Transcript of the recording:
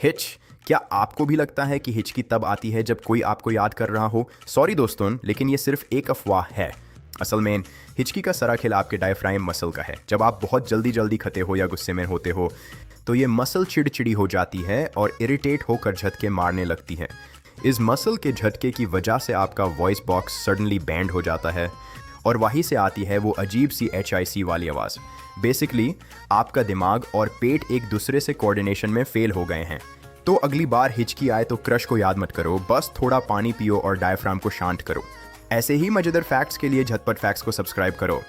Hitch. क्या आपको भी लगता है कि हिचकी तब आती है जब कोई आपको याद कर रहा हो? सॉरी दोस्तों, लेकिन ये सिर्फ एक अफवाह है। असल में हिचकी का सारा खेल आपके डायफ्राम मसल का है। जब आप बहुत जल्दी जल्दी खते हो या गुस्से में होते हो तो ये मसल चिड़चिड़ी हो जाती है और इरिटेट होकर झटके मारने लगती है। इस मसल के झटके की वजह से आपका वॉइस बॉक्स सडनली बैंड हो जाता है और वहीं से आती है वो अजीब सी HIC वाली आवाज़। बेसिकली आपका दिमाग और पेट एक दूसरे से कोऑर्डिनेशन में फेल हो गए हैं। तो अगली बार हिचकी आए तो क्रश को याद मत करो, बस थोड़ा पानी पियो और डायफ्राम को शांत करो। ऐसे ही मजेदार फैक्ट्स के लिए झटपट फैक्ट्स को सब्सक्राइब करो।